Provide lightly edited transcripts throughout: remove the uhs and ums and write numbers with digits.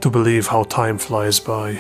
to believe how time flies by.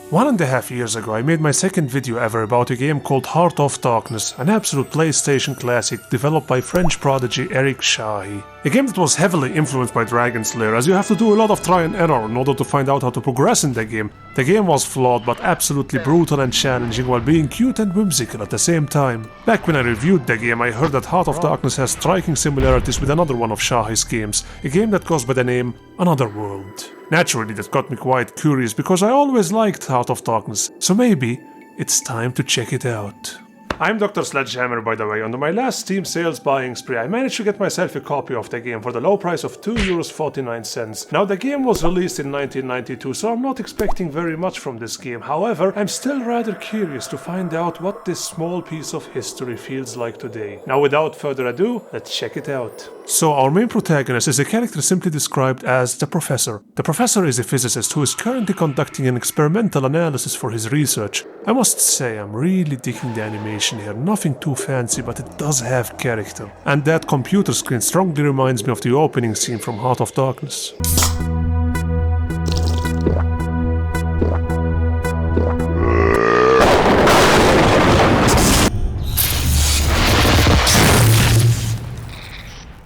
1.5 years ago I made my second video ever about a game called Heart of Darkness, an absolute PlayStation classic developed by French prodigy Éric Chahi. A game that was heavily influenced by Dragon Slayer, as you have to do a lot of try and error in order to find out how to progress in the game. The game was flawed but absolutely brutal and challenging while being cute and whimsical at the same time. Back when I reviewed the game I heard that Heart of Darkness has striking similarities with another one of Chahi's games, a game that goes by the name Another World. Naturally, that got me quite curious because I always liked Heart of Darkness, so maybe it's time to check it out. I'm Dr. Sledgehammer, by the way. On my last Steam sales buying spree, I managed to get myself a copy of the game for the low price of €2.49. Now, the game was released in 1992, so I'm not expecting very much from this game. However, I'm still rather curious to find out what this small piece of history feels like today. Now, without further ado, let's check it out. So, our main protagonist is a character simply described as the Professor. The Professor is a physicist who is currently conducting an experimental analysis for his research. I must say, I'm really digging the animation here. Nothing too fancy, but it does have character. And that computer screen strongly reminds me of the opening scene from Heart of Darkness.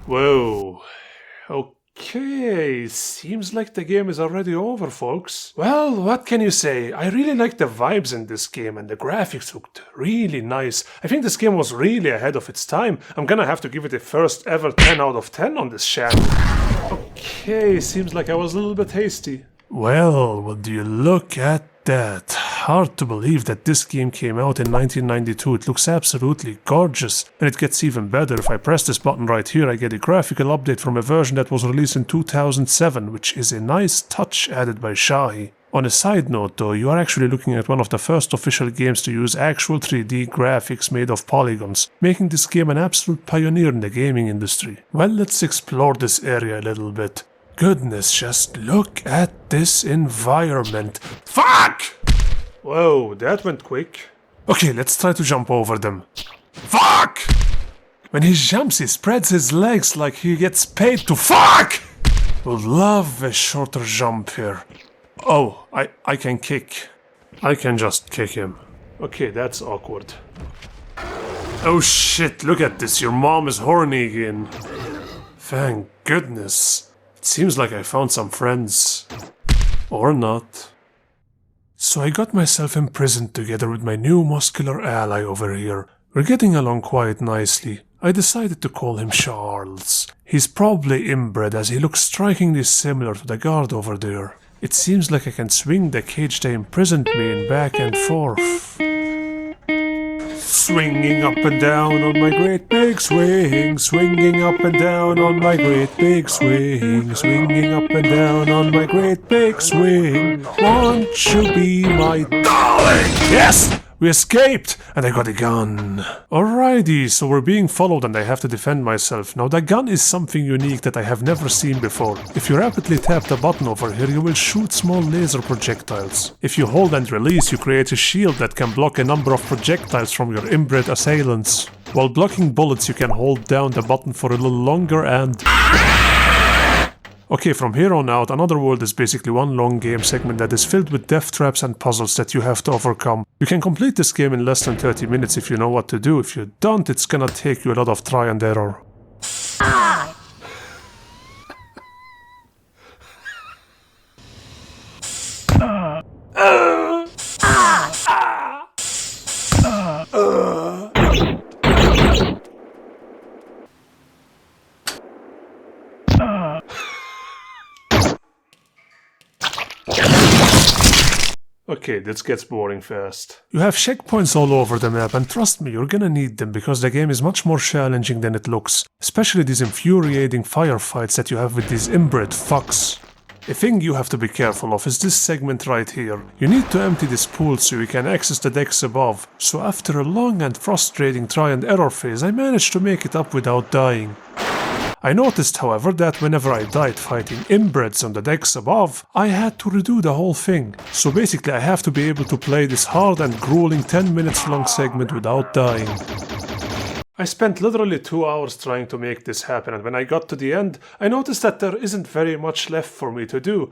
Whoa. Okay, seems like the game is already over, folks. Well, what can you say? I really like the vibes in this game and the graphics looked really nice. I think this game was really ahead of its time. I'm gonna have to give it a first ever 10 out of 10 on this channel. Okay, seems like I was a little bit hasty. Well, would you look at that? Hard to believe that this game came out in 1992. It looks absolutely gorgeous. And it gets even better. If I press this button right here, I get a graphical update from a version that was released in 2007, which is a nice touch added by Chahi. On a side note though, you are actually looking at one of the first official games to use actual 3D graphics made of polygons, making this game an absolute pioneer in the gaming industry. Well, let's explore this area a little bit. Goodness, just look at this environment. Fuck! Whoa, that went quick. Okay, let's try to jump over them. Fuck! When he jumps, he spreads his legs like he gets paid to fuck! Would love a shorter jump here. Oh, I can kick. I can just kick him. Okay, that's awkward. Oh shit, look at this, your mom is horny again. Thank goodness. It seems like I found some friends. Or not. So I got myself imprisoned together with my new muscular ally over here. We're getting along quite nicely. I decided to call him Charles. He's probably inbred as he looks strikingly similar to the guard over there. It seems like I can swing the cage they imprisoned me in back and forth. Swinging up and down on my great big swing, swinging up and down on my great big swing, swinging up and down on my great big swing. Won't you be my darling? Yes! We escaped! And I got a gun. Alrighty, so we're being followed and I have to defend myself. Now the gun is something unique that I have never seen before. If you rapidly tap the button over here, you will shoot small laser projectiles. If you hold and release, you create a shield that can block a number of projectiles from your inbred assailants. While blocking bullets, you can hold down the button for a little longer and... Okay, from here on out, Another World is basically one long game segment that is filled with death traps and puzzles that you have to overcome. You can complete this game in less than 30 minutes if you know what to do. If you don't, it's gonna take you a lot of try and error. Okay, this gets boring fast. You have checkpoints all over the map, and trust me, you're gonna need them because the game is much more challenging than it looks. Especially these infuriating firefights that you have with these inbred fucks. A thing you have to be careful of is this segment right here. You need to empty this pool so you can access the decks above. So after a long and frustrating try and error phase, I managed to make it up without dying. I noticed, however, that whenever I died fighting inbreds on the decks above, I had to redo the whole thing. So basically I have to be able to play this hard and grueling 10 minutes long segment without dying. I spent literally 2 hours trying to make this happen, and when I got to the end, I noticed that there isn't very much left for me to do.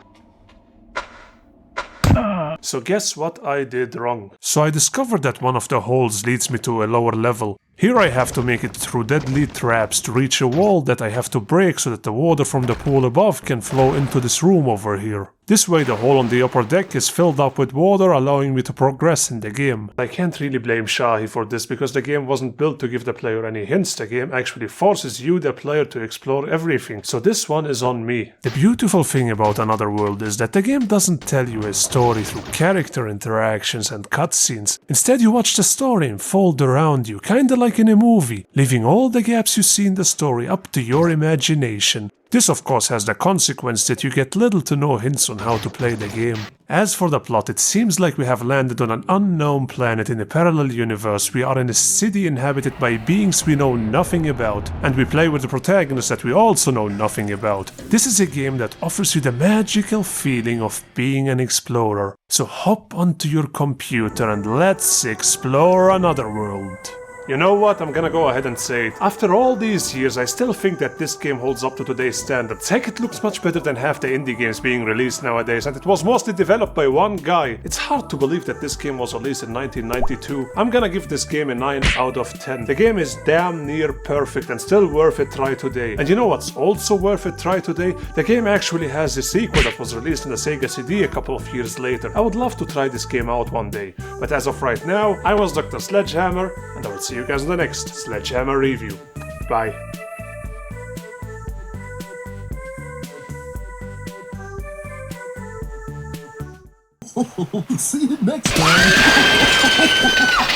So guess what I did wrong? So I discovered that one of the holes leads me to a lower level. Here I have to make it through deadly traps to reach a wall that I have to break so that the water from the pool above can flow into this room over here. This way the hole on the upper deck is filled up with water, allowing me to progress in the game. I can't really blame Chahi for this because the game wasn't built to give the player any hints. The game actually forces you, the player, to explore everything, so this one is on me. The beautiful thing about Another World is that the game doesn't tell you a story through character interactions and cutscenes. Instead you watch the story unfold around you, kinda like in a movie, leaving all the gaps you see in the story up to your imagination. This of course has the consequence that you get little to no hints on how to play the game. As for the plot, it seems like we have landed on an unknown planet in a parallel universe. We are in a city inhabited by beings we know nothing about, and we play with the protagonist that we also know nothing about. This is a game that offers you the magical feeling of being an explorer. So hop onto your computer and let's explore Another World. You know what, I'm gonna go ahead and say it. After all these years, I still think that this game holds up to today's standards. Heck, it looks much better than half the indie games being released nowadays, and it was mostly developed by one guy. It's hard to believe that this game was released in 1992. I'm gonna give this game a 9 out of 10. The game is damn near perfect and still worth a try today. And you know what's also worth a try today? The game actually has a sequel that was released in the Sega CD a couple of years later. I would love to try this game out one day. But as of right now, I was Dr. Sledgehammer, and I will see you guys in the next Sledgehammer review. Bye. See you next time.